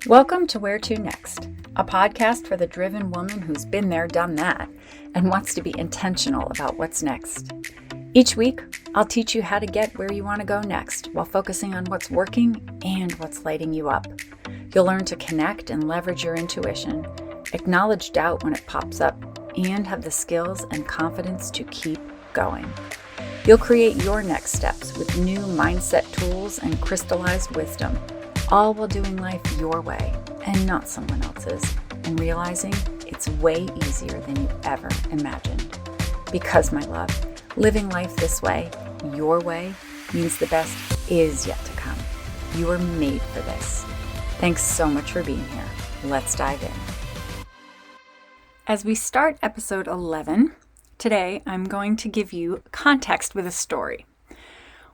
Welcome to Where To Next, a podcast for the driven woman who's been there, done that, and wants to be intentional about what's next. Each week, I'll teach you how to get where you want to go next while focusing on what's working and what's lighting you up. You'll learn to connect and leverage your intuition, acknowledge doubt when it pops up, and have the skills and confidence to keep going. You'll create your next steps with new mindset tools and crystallized wisdom, all while doing life your way and not someone else's, and realizing it's way easier than you ever imagined. Because, my love, living life this way, your way, means the best is yet to come. You are made for this. Thanks so much for being here. Let's dive in. As we start episode 11, today I'm going to give you context with a story.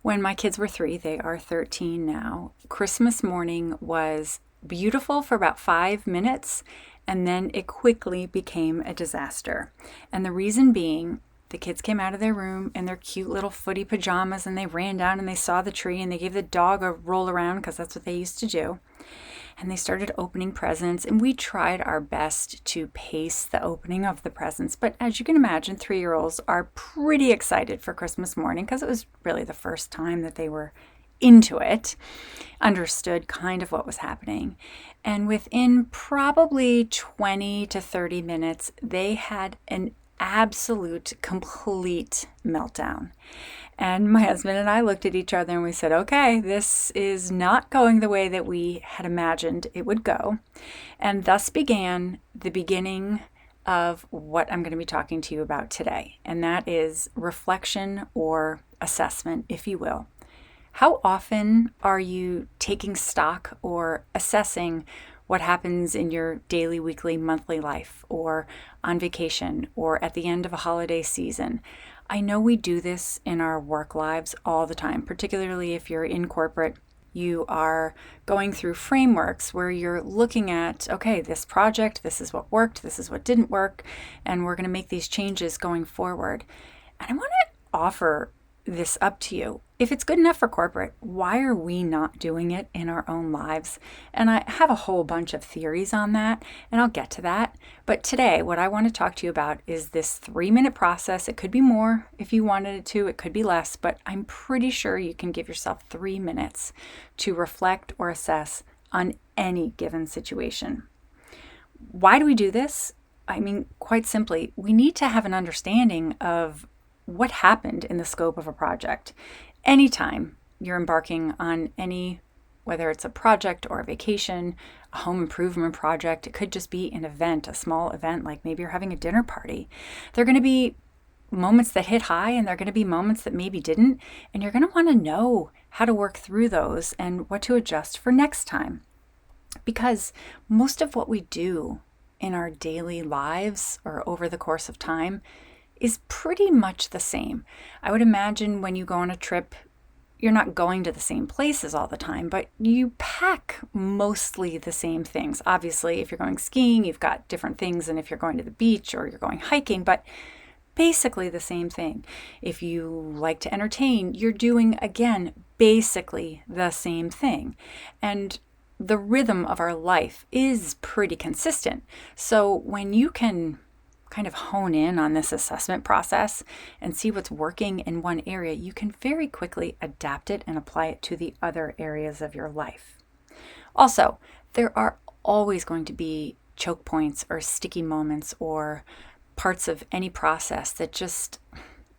When my kids were 3, they are 13 now, Christmas morning was beautiful for about 5 minutes, and then it quickly became a disaster. And the reason being, the kids came out of their room in their cute little footy pajamas, and they ran down and they saw the tree, and they gave the dog a roll around because that's what they used to do. And they started opening presents, and we tried our best to pace the opening of the presents. But as you can imagine, 3-year-olds are pretty excited for Christmas morning because it was really the first time that they were into it, understood kind of what was happening. And within probably 20 to 30 minutes, they had an absolute, complete meltdown. And my husband and I looked at each other and we said, okay, this is not going the way that we had imagined it would go. And thus began the beginning of what I'm going to be talking to you about today. And that is reflection or assessment, if you will. How often are you taking stock or assessing what happens in your daily, weekly, monthly life, or on vacation, or at the end of a holiday season? I know we do this in our work lives all the time, particularly if you're in corporate. You are going through frameworks where you're looking at, okay, this project, this is what worked, this is what didn't work, and we're going to make these changes going forward. And I want to offer this up to you. If it's good enough for corporate, why are we not doing it in our own lives? And I have a whole bunch of theories on that, and I'll get to that. But today, what I want to talk to you about is this 3-minute process. It could be more if you wanted it to, it could be less, but I'm pretty sure you can give yourself 3 minutes to reflect or assess on any given situation. Why do we do this? I mean, quite simply, we need to have an understanding of what happened in the scope of a project. Anytime you're embarking on any, whether it's a project or a vacation, a home improvement project, it could just be an event, a small event, like maybe you're having a dinner party. There are going to be moments that hit high, and there are going to be moments that maybe didn't, and you're going to want to know how to work through those and what to adjust for next time. Because most of what we do in our daily lives or over the course of time is pretty much the same. I would imagine when you go on a trip, you're not going to the same places all the time, but you pack mostly the same things. Obviously, if you're going skiing, you've got different things than if you're going to the beach or you're going hiking, but basically the same thing. If you like to entertain, you're doing, again, basically the same thing. And the rhythm of our life is pretty consistent. So when you can kind of hone in on this assessment process and see what's working in one area, you can very quickly adapt it and apply it to the other areas of your life. Also, there are always going to be choke points or sticky moments or parts of any process that just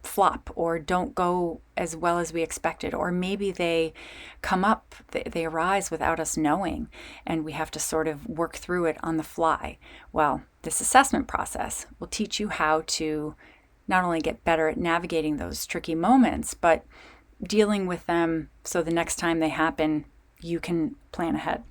flop or don't go as well as we expected, or maybe they come up, they arise without us knowing, and we have to sort of work through it on the fly. Well, this assessment process will teach you how to not only get better at navigating those tricky moments, but dealing with them so the next time they happen, you can plan ahead.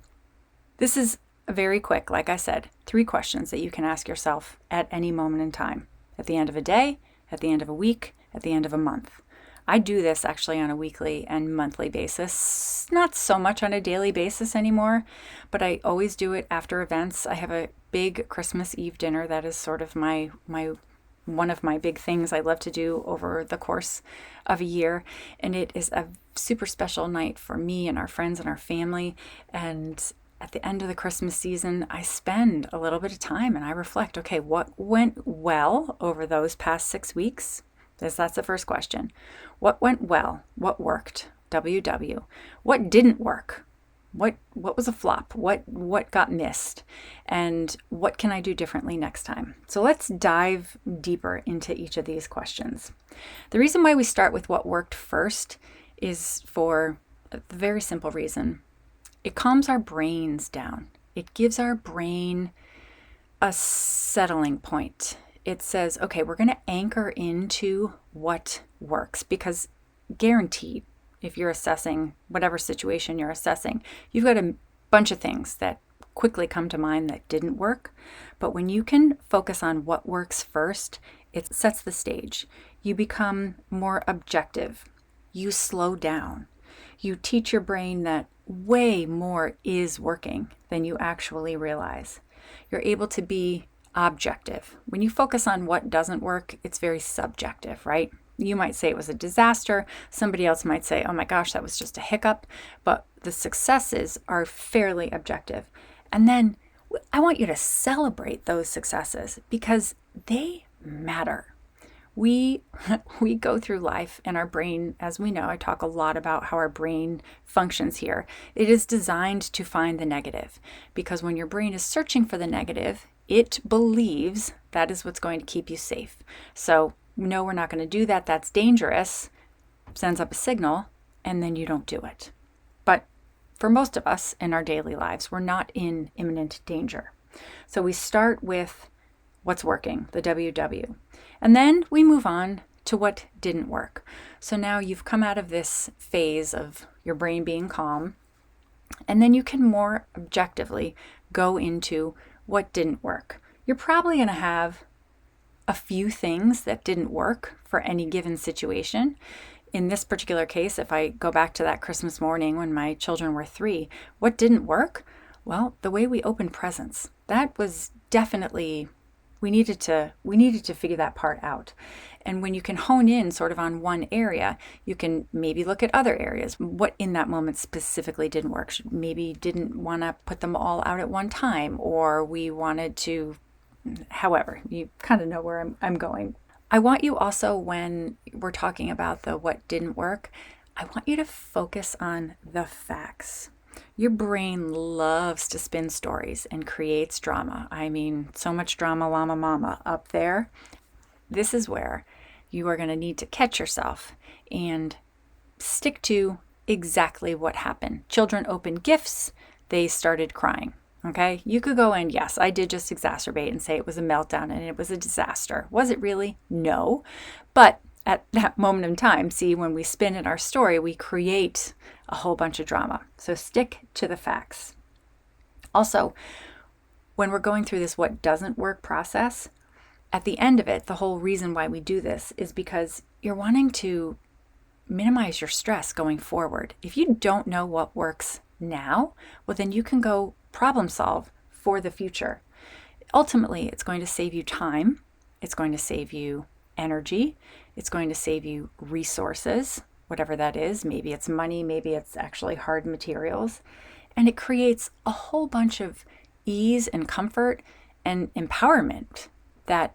This is very quick, like I said, 3 questions that you can ask yourself at any moment in time, at the end of a day, at the end of a week, at the end of a month. I do this actually on a weekly and monthly basis, not so much on a daily basis anymore, but I always do it after events. I have a big Christmas Eve dinner that is sort of my one of my big things I love to do over the course of a year. And it is a super special night for me and our friends and our family. And at the end of the Christmas season, I spend a little bit of time and I reflect, okay, what went well over those past 6 weeks? That's the first question. What went well? What worked? WW. What didn't work? What was a flop? What got missed? And what can I do differently next time? So let's dive deeper into each of these questions. The reason why we start with what worked first is for a very simple reason. It calms our brains down. It gives our brain a settling point. It says, okay, we're going to anchor into what works, because guaranteed, if you're assessing whatever situation you're assessing, you've got a bunch of things that quickly come to mind that didn't work. But when you can focus on what works first, it sets the stage. You become more objective. You slow down. You teach your brain that way more is working than you actually realize. You're able to be objective. When you focus on what doesn't work, it's very subjective, right? You might say it was a disaster. Somebody else might say, oh my gosh, that was just a hiccup. But the successes are fairly objective. And then I want you to celebrate those successes because they matter. We go through life and our brain, as we know, I talk a lot about how our brain functions here. It is designed to find the negative, because when your brain is searching for the negative, it believes that is what's going to keep you safe. So, no, we're not going to do that. That's dangerous. Sends up a signal, and then you don't do it. But for most of us in our daily lives, we're not in imminent danger. So we start with what's working, the WW. And then we move on to what didn't work. So now you've come out of this phase of your brain being calm, and then you can more objectively go into what didn't work. You're probably going to have a few things that didn't work for any given situation. In this particular case, if I go back to that Christmas morning when my children were 3, what didn't work? Well, the way we opened presents. That was definitely, we needed to figure that part out. And when you can hone in sort of on one area, you can maybe look at other areas. What in that moment specifically didn't work? Maybe didn't want to put them all out at one time, or we wanted to, however, you kind of know where I'm going. I want you also, when we're talking about the what didn't work, I want you to focus on the facts. Your brain loves to spin stories and creates drama. I mean, so much drama, llama mama up there. This is where you are going to need to catch yourself and stick to exactly what happened. Children opened gifts. They started crying. Okay, you could go in, yes, I did just exacerbate and say it was a meltdown and it was a disaster. Was it really? No. But at that moment in time, see, when we spin in our story, we create a whole bunch of drama. So stick to the facts. Also, when we're going through this what doesn't work process, at the end of it, the whole reason why we do this is because you're wanting to minimize your stress going forward. If you don't know what works now, well, then you can go problem solve for the future. Ultimately, it's going to save you time. It's going to save you energy. It's going to save you resources, whatever that is. Maybe it's money, maybe it's actually hard materials. And it creates a whole bunch of ease and comfort and empowerment that,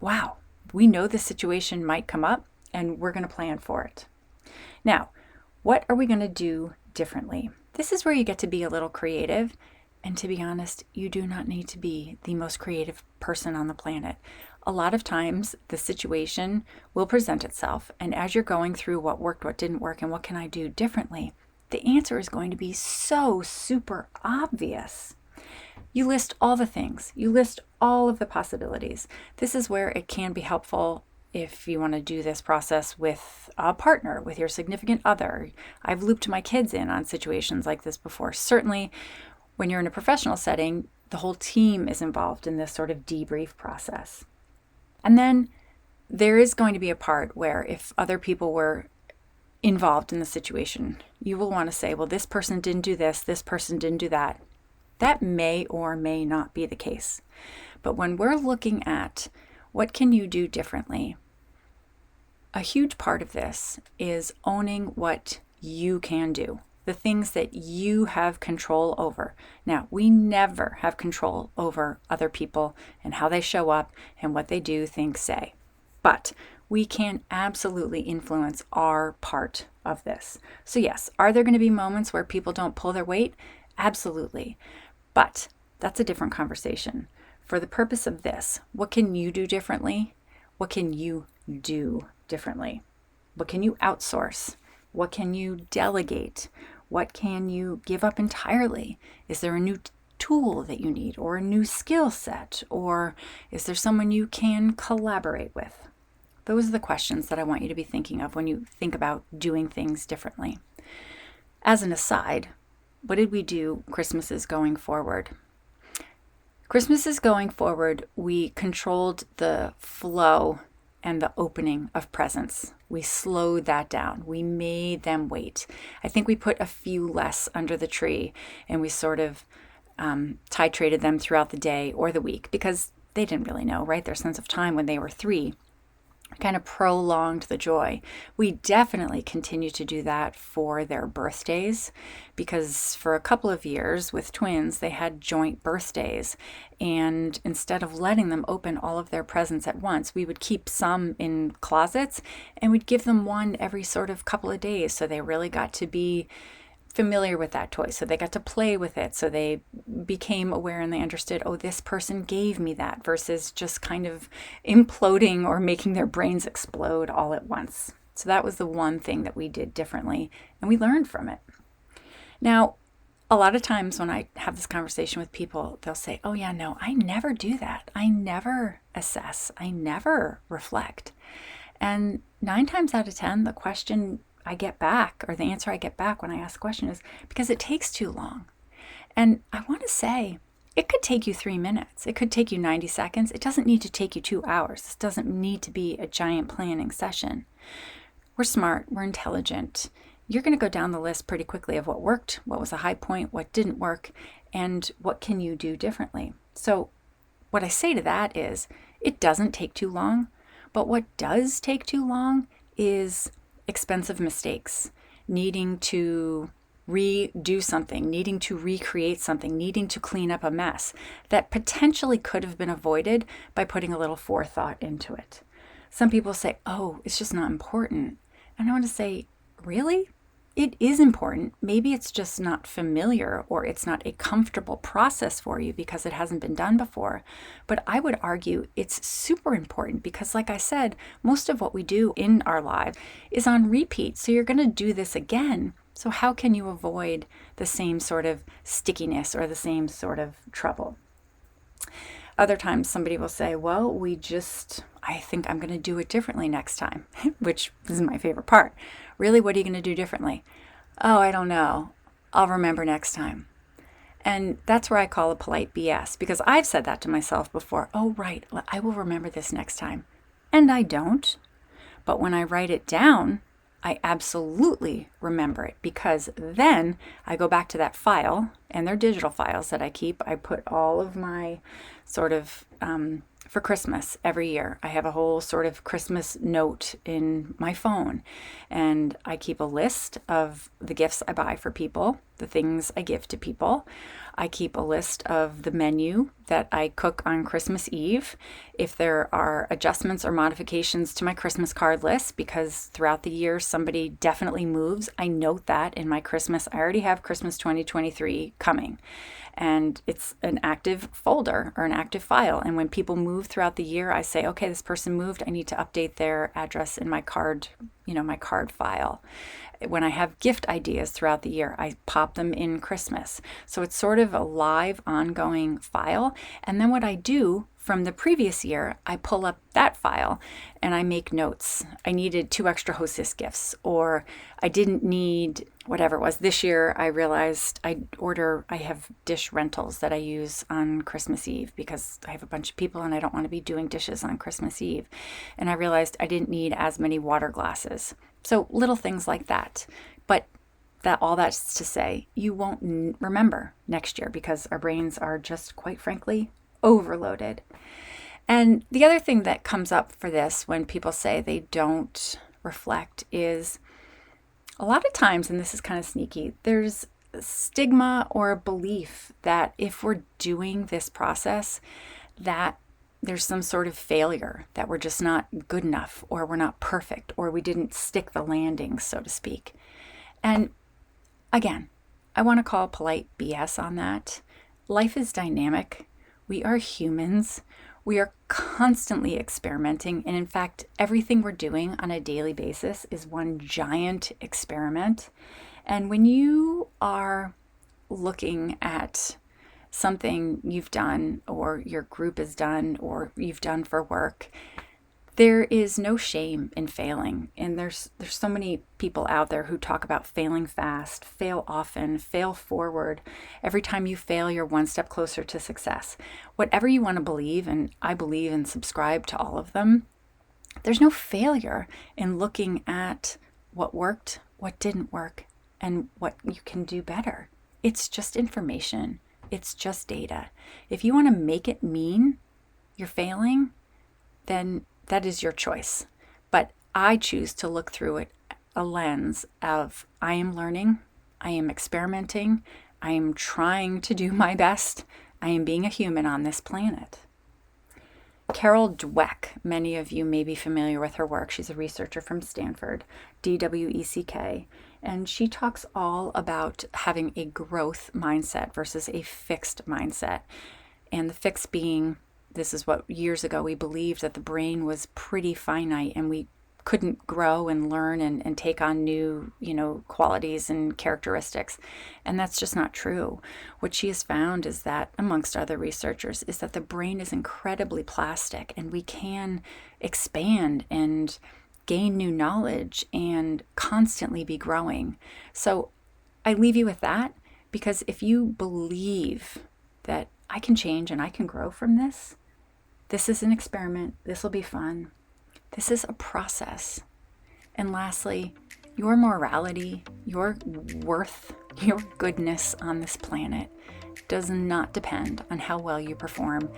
wow, we know this situation might come up and we're going to plan for it. Now, what are we going to do differently? This is where you get to be a little creative. And to be honest, you do not need to be the most creative person on the planet. A lot of times the situation will present itself. And as you're going through what worked, what didn't work, and what can I do differently, the answer is going to be so super obvious. You list all the things. You list all of the possibilities. This is where it can be helpful if you want to do this process with a partner, with your significant other. I've looped my kids in on situations like this before. Certainly, when you're in a professional setting, the whole team is involved in this sort of debrief process. And then there is going to be a part where if other people were involved in the situation, you will want to say, well, this person didn't do this person didn't do that. That may or may not be the case. But when we're looking at what can you do differently, a huge part of this is owning what you can do. the things that you have control over. Now, we never have control over other people and how they show up and what they do, think, say. But we can absolutely influence our part of this. So yes, are there going to be moments where people don't pull their weight? Absolutely. But that's a different conversation. For the purpose of this, what can you do differently? What can you do differently? What can you outsource? What can you delegate? What can you give up entirely? Is there a new tool that you need, or a new skill set? Or is there someone you can collaborate with? Those are the questions that I want you to be thinking of when you think about doing things differently. As an aside, what did we do Christmases going forward? Christmases going forward, we controlled the flow and the opening of presents. We slowed that down. We made them wait. I think we put a few less under the tree, and we sort of titrated them throughout the day or the week, because they didn't really know, right? Their sense of time when they were 3 kind of prolonged the joy. We definitely continue to do that for their birthdays, because for a couple of years with twins, they had joint birthdays. And instead of letting them open all of their presents at once, we would keep some in closets and we'd give them one every sort of couple of days. So they really got to be familiar with that toy. So they got to play with it. So they became aware and they understood, oh, this person gave me that, versus just kind of imploding or making their brains explode all at once. So that was the one thing that we did differently, and we learned from it. Now, a lot of times when I have this conversation with people, they'll say, oh yeah, no, I never do that. I never assess. I never reflect. And 9 times out of 10, the question I get back, or the answer I get back when I ask the question, is because it takes too long. And I want to say, it could take you 3 minutes. It could take you 90 seconds. It doesn't need to take you 2 hours. This doesn't need to be a giant planning session. We're smart. We're intelligent. You're going to go down the list pretty quickly of what worked, what was a high point, what didn't work, and what can you do differently. So what I say to that is, it doesn't take too long, but what does take too long is expensive mistakes, needing to redo something, needing to recreate something, needing to clean up a mess that potentially could have been avoided by putting a little forethought into it. Some people say, oh, it's just not important. And I want to say, really? It is important. Maybe it's just not familiar, or it's not a comfortable process for you because it hasn't been done before. But I would argue it's super important, because like I said, most of what we do in our lives is on repeat. So you're going to do this again. So how can you avoid the same sort of stickiness or the same sort of trouble? Other times somebody will say, well, I think I'm going to do it differently next time, which is my favorite part. Really, what are you going to do differently? Oh, I don't know. I'll remember next time. And that's where I call a polite BS, because I've said that to myself before. Oh, right. I will remember this next time. And I don't. But when I write it down, I absolutely remember it, because then I go back to that file, and they're digital files that I keep. I put all of my sort of, for Christmas every year, I have a whole sort of Christmas note in my phone, and I keep a list of the gifts I buy for people, the things I give to people. I keep a list of the menu that I cook on Christmas Eve. If there are adjustments or modifications to my Christmas card list, because throughout the year somebody definitely moves, I note that in my Christmas. I already have Christmas 2023 coming, and it's an active folder or an active file. And when people move throughout the year, I say, okay, this person moved. I need to update their address in my card, my card file. When I have gift ideas throughout the year, I pop them in Christmas. So it's sort of a live, ongoing file. And then what I do from the previous year, I pull up that file and I make notes. I needed 2 extra hostess gifts, or I didn't need whatever it was. This year, I realized I have dish rentals that I use on Christmas Eve, because I have a bunch of people and I don't want to be doing dishes on Christmas Eve. And I realized I didn't need as many water glasses. So little things like that. But all that's to say, you won't remember next year, because our brains are just, quite frankly, overloaded. And the other thing that comes up for this when people say they don't reflect is, a lot of times, and this is kind of sneaky, there's a stigma or a belief that if we're doing this process, that there's some sort of failure, that we're just not good enough, or we're not perfect, or we didn't stick the landing, so to speak. And again, I want to call polite BS on that. Life is dynamic. We are humans. We are constantly experimenting. And in fact, everything we're doing on a daily basis is one giant experiment. And when you are looking at something you've done, or your group has done, or you've done for work, there is no shame in failing. And there's so many people out there who talk about failing fast, fail often, fail forward. Every time you fail, you're one step closer to success. Whatever you want to believe, and I believe and subscribe to all of them, there's no failure in looking at what worked, what didn't work, and what you can do better. It's just information. It's just data. If you want to make it mean you're failing, then that is your choice. But I choose to look through it a lens of I am learning, I am experimenting, I am trying to do my best, I am being a human on this planet. Carol Dweck, many of you may be familiar with her work. She's a researcher from Stanford, Dweck, and she talks all about having a growth mindset versus a fixed mindset. And the fixed being, this is what years ago we believed, that the brain was pretty finite and we couldn't grow and learn and take on new, qualities and characteristics. And that's just not true. What she has found is that, amongst other researchers, is that the brain is incredibly plastic and we can expand and gain new knowledge and constantly be growing. So I leave you with that, because if you believe that I can change and I can grow from this, this is an experiment, this will be fun. This is a process. And lastly, your morality, your worth, your goodness on this planet does not depend on how well you perform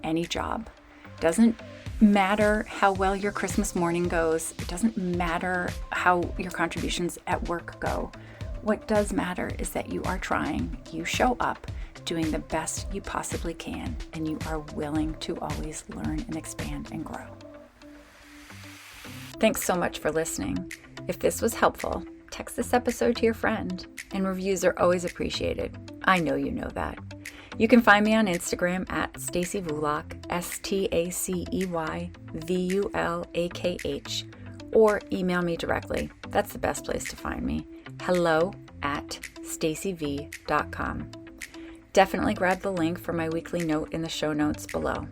any job. Doesn't matter how well your Christmas morning goes. It doesn't matter how your contributions at work go. What does matter is that you are trying, you show up, doing the best you possibly can, and you are willing to always learn and expand and grow. Thanks so much for listening. If this was helpful, text this episode to your friend, and reviews are always appreciated. I know you know that. You can find me on Instagram at Stacey Vulak, StaceyVulakh, or email me directly. That's the best place to find me. hello@staceyv.com. Definitely grab the link for my weekly note in the show notes below.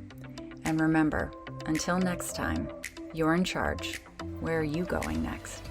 And remember, until next time, you're in charge. Where are you going next?